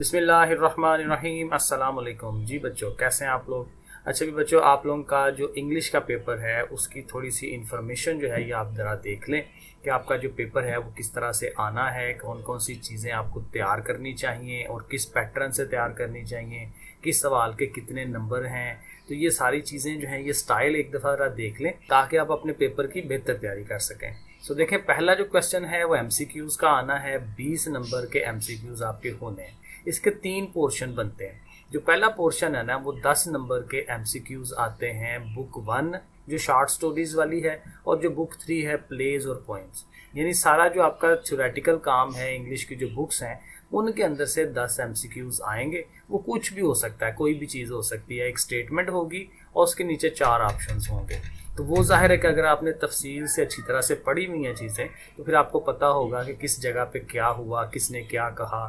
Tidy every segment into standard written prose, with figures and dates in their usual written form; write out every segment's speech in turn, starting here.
बिस्मिल्लाहिर्रहमानिर्रहीम। अस्सलाम वालेकुम। जी बच्चों, कैसे हैं आप लोग? अच्छा भी बच्चों, आप लोगों का जो इंग्लिश का पेपर है उसकी थोड़ी सी इन्फॉर्मेशन जो है ये आप ज़रा देख लें कि आपका जो पेपर है वो किस तरह से आना है, कौन कौन सी चीज़ें आपको तैयार करनी चाहिए और किस पैटर्न से तैयार करनी चाहिए, किस सवाल के कितने नंबर हैं। तो ये सारी चीज़ें जो हैं ये स्टाइल एक दफ़ा ज़रा देख लें ताकि आप अपने पेपर की बेहतर तैयारी कर सकें। सो देखें, पहला जो क्वेश्चन है वो एमसीक्यूज़ का आना है। 20 नंबर के एमसीक्यूज़ आपके होने हैं। इसके 3 पोर्शन बनते हैं। जो पहला पोर्शन है ना वो 10 नंबर के एमसीक्यूज़ आते हैं बुक 1 जो शॉर्ट स्टोरीज वाली है, और जो बुक 3 है प्लेज और पोइम्स। यानी सारा जो आपका थ्योरेटिकल काम है, इंग्लिश की जो बुक्स हैं उनके अंदर से 10 एमसीक्यूज़ आएंगे। वो कुछ भी हो सकता है, कोई भी चीज़ हो सकती है। एक स्टेटमेंट होगी और उसके नीचे 4 ऑप्शंस होंगे। तो वो जाहिर है कि अगर आपने तफसील से अच्छी तरह से पढ़ी हुई हैं चीज़ें तो फिर आपको पता होगा कि किस जगह पे क्या हुआ, किसने क्या कहा,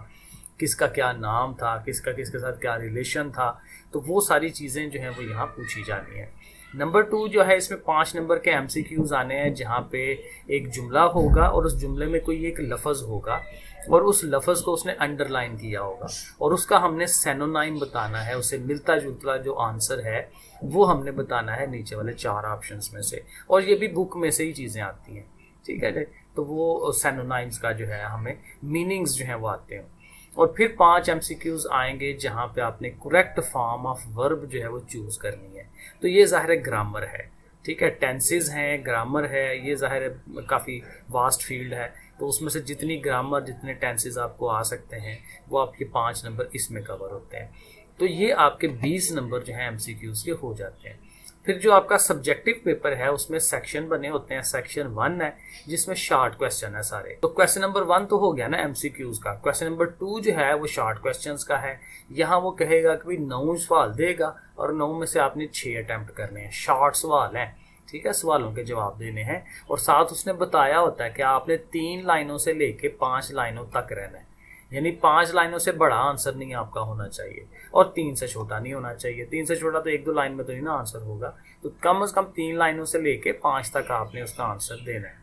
किसका क्या नाम था, किसका किसके साथ क्या रिलेशन था। तो वो सारी चीज़ें जो हैं वो यहाँ पूछी जानी है। नंबर 2 जो है, इसमें 5 नंबर के एमसीक्यूज़ आने हैं जहाँ पे एक जुमला होगा और उस जुमले में कोई एक लफ्ज़ होगा और उस लफ्ज़ को उसने अंडरलाइन किया होगा और उसका हमने सिनोनिम बताना है। उसे मिलता जुलता जो आंसर है वो हमने बताना है नीचे वाले 4 ऑप्शंस में से, और ये भी बुक में से ही चीज़ें आती हैं। ठीक है जी। तो वो सिनोनिम्स का जो है हमें मीनिंग्स जो हैं वो आते हैं। और फिर 5 एमसीक्यूज़ आएंगे जहाँ पे आपने करेक्ट फॉर्म ऑफ वर्ब जो है वो चूज़ करनी है। तो ये ज़ाहिर है ग्रामर है, ठीक है, टेंसेस हैं, ग्रामर है। ये ज़ाहिर है काफ़ी वास्ट फील्ड है, तो उसमें से जितनी ग्रामर, जितने टेंसेस आपको आ सकते हैं वो आपके 5 नंबर इसमें कवर होते हैं। तो ये आपके 20 नंबर जो है एमसीक्यूज़ के हो जाते हैं। फिर जो आपका सब्जेक्टिव पेपर है उसमें सेक्शन बने होते हैं। सेक्शन 1 है जिसमें शॉर्ट क्वेश्चन है सारे। तो क्वेश्चन नंबर 1 तो हो गया ना एमसीक्यूज का। क्वेश्चन नंबर 2 जो है वो शॉर्ट क्वेश्चंस का है। यहाँ वो कहेगा कि भाई 9 सवाल देगा और 9 में से आपने 6 अटैम्प्ट करने हैं। शॉर्ट सवाल हैं, ठीक है, सवालों के जवाब देने हैं। और साथ उसने बताया होता है कि आपने 3 लाइनों से लेके 5 लाइनों तक रहना है। यानी 5 लाइनों से बड़ा आंसर नहीं आपका होना चाहिए और 3 से छोटा नहीं होना चाहिए। 3 से छोटा तो 1-2 लाइन में तो नहीं ना आंसर होगा। तो कम से कम 3 लाइनों से लेके 5 तक आपने उसका आंसर देना है।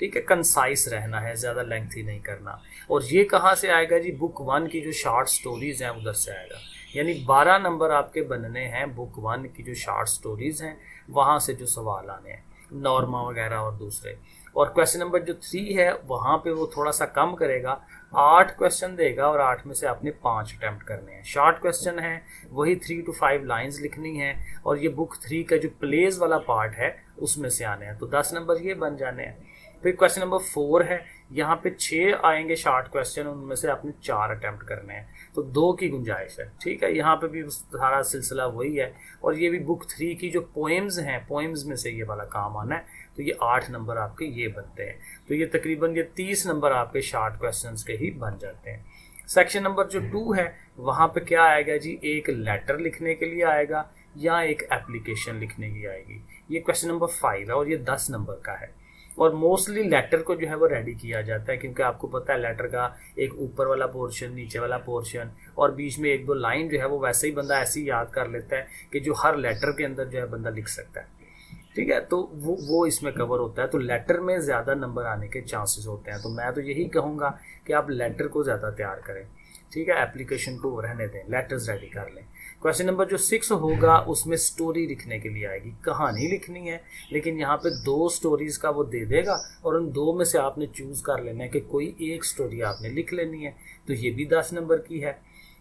ठीक है, कंसाइस रहना है, ज़्यादा लेंथी नहीं करना। और ये कहाँ से आएगा जी? बुक 1 की जो शॉर्ट स्टोरीज़ हैं उधर से आएगा। यानी 12 नंबर आपके बनने हैं बुक 1 की जो शॉर्ट स्टोरीज़ हैं वहाँ से जो सवाल आने हैं, नॉर्मा वगैरह और दूसरे। और क्वेश्चन नंबर जो 3 है वहाँ पे वो थोड़ा सा कम करेगा, 8 क्वेश्चन देगा और 8 में से आपने 5 अटैम्प्ट करने हैं। शॉर्ट क्वेश्चन है, वही 3 to 5 लाइंस लिखनी है। और ये बुक 3 का जो प्लेज वाला पार्ट है उसमें से आने हैं। तो 10 नंबर ये बन जाने हैं। फिर क्वेश्चन नंबर 4 है, यहाँ पे 6 आएंगे शॉर्ट क्वेश्चन, उनमें से आपने 4 अटैम्प्ट करने हैं। तो 2 की गुंजाइश है। ठीक है, यहाँ पे भी सारा सिलसिला वही है। और ये भी बुक 3 की जो पोएम्स हैं, पोएम्स में से ये वाला काम आना है। तो ये 8 नंबर आपके ये बनते हैं। तो ये तकरीबन ये 30 नंबर आपके शॉर्ट क्वेश्चंस के ही बन जाते हैं। सेक्शन नंबर जो 2 है वहाँ पे क्या आएगा जी? एक लेटर लिखने के लिए आएगा या एक एप्लीकेशन लिखने की आएगी। ये क्वेश्चन नंबर 5 है और ये 10 नंबर का है। और मोस्टली लेटर को जो है वो रेडी किया जाता है, क्योंकि आपको पता है लेटर का एक ऊपर वाला पोर्शन, नीचे वाला पोर्शन और बीच में 1-2 लाइन जो है वो वैसे ही बंदा ऐसे ही याद कर लेता है कि जो हर लेटर के अंदर जो है बंदा लिख सकता है। ठीक है, तो वो इसमें कवर होता है। तो लेटर में ज़्यादा नंबर आने के चांसेस होते हैं। तो मैं तो यही कहूँगा कि आप लेटर को ज़्यादा तैयार करें। ठीक है, एप्लीकेशन को रहने दें, लेटर्स रेडी कर लें। क्वेश्चन नंबर जो 6 होगा उसमें स्टोरी लिखने के लिए आएगी। कहानी लिखनी है, लेकिन यहाँ पे 2 स्टोरीज़ का वो दे देगा और उन 2 में से आपने चूज़ कर लेना है कि कोई एक स्टोरी आपने लिख लेनी है। तो ये भी 10 नंबर की है।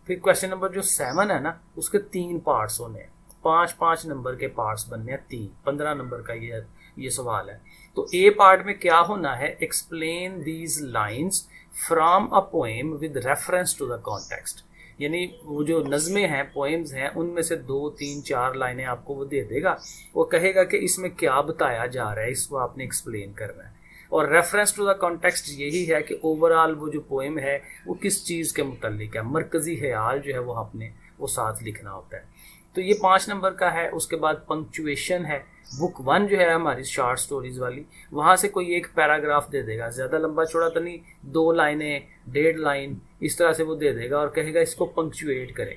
फिर क्वेश्चन नंबर जो 7 है ना, उसके 3 पार्ट्स होने हैं। 5-5 नंबर के पार्ट्स बनने हैं। 15 नंबर का ये सवाल है। तो ए पार्ट में क्या होना है? Explain these lines from a poem with reference to the context. यानी वो जो नज़में हैं, पोएम्स हैं, उनमें से 2, 3, 4 लाइनें आपको वो दे देगा। वो कहेगा कि इसमें क्या बताया जा रहा है, इसको आपने एक्सप्लेन करना है। और रेफरेंस टू द कॉन्टेक्स्ट यही है कि ओवरऑल वो जो पोएम है वो किस चीज़ के मुतल्लिक है, मरकज़ी ख्याल जो है वो आपने वो साथ लिखना होता है। तो ये 5 नंबर का है। उसके बाद पंक्चुएशन है। बुक 1 जो है हमारी शॉर्ट स्टोरीज वाली, वहाँ से कोई एक पैराग्राफ दे देगा, ज़्यादा लंबा चौड़ा तो नहीं, 2 लाइनें, 1.5 लाइन, इस तरह से वो दे देगा और कहेगा इसको पंक्चुएट करें।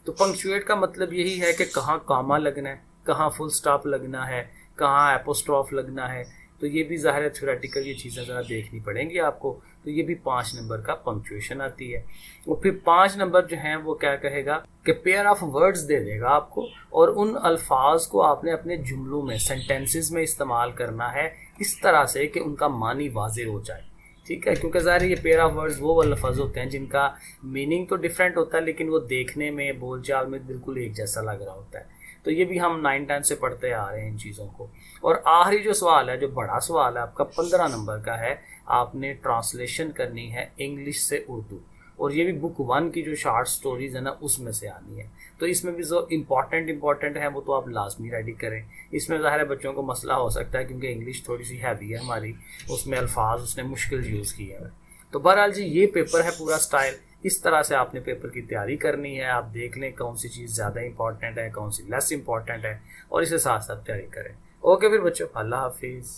तो पंक्चुएट का मतलब यही है कि कहाँ कामा लगना है, कहाँ फुल स्टॉप लगना है, कहाँ एपोस्ट्रॉफ लगना है। तो ये भी ज़ाहिर है थ्योरेटिकल ये चीज़ें ज़रा देखनी पड़ेंगी आपको। तो ये भी 5 नंबर का पंक्चुएशन आती है। और फिर 5 नंबर जो हैं वो क्या कहेगा कि पेयर ऑफ वर्ड्स दे देगा आपको, और उन अल्फाज को आपने अपने जुमलों में, सेंटेंसेस में इस्तेमाल करना है इस तरह से कि उनका मानी वाज़ेह हो जाए। ठीक है, क्योंकि ज़ाहिर ये पेयर ऑफ वर्ड्स वो लफ्ज़ होते हैं जिनका मीनिंग तो डिफरेंट होता है, लेकिन वो देखने में, बोलचाल में बिल्कुल एक जैसा लग रहा होता है। तो ये भी हम 9-10 से पढ़ते आ रहे हैं इन चीज़ों को। और आखिरी जो सवाल है, जो बड़ा सवाल है आपका 15 नंबर का है, आपने ट्रांसलेशन करनी है इंग्लिश से उर्दू, और ये भी बुक 1 की जो शॉर्ट स्टोरीज है ना उसमें से आनी है। तो इसमें भी जो इम्पॉर्टेंट है वो तो आप लाजमी रेडी करें। इसमें ज़ाहिर है बच्चों को मसला हो सकता है क्योंकि इंग्लिश थोड़ी सी हैवी है हमारी, उसमें अल्फाज उसने मुश्किल यूज़ किए हैं। तो बहरहाल जी ये पेपर है पूरा स्टाइल, इस तरह से आपने पेपर की तैयारी करनी है। आप देख लें कौन सी चीज़ ज़्यादा इंपॉर्टेंट है, कौन सी लेस इंपॉर्टेंट है, और इसे साथ साथ तैयारी करें। ओके फिर बच्चों, अल्लाह हाफिज़।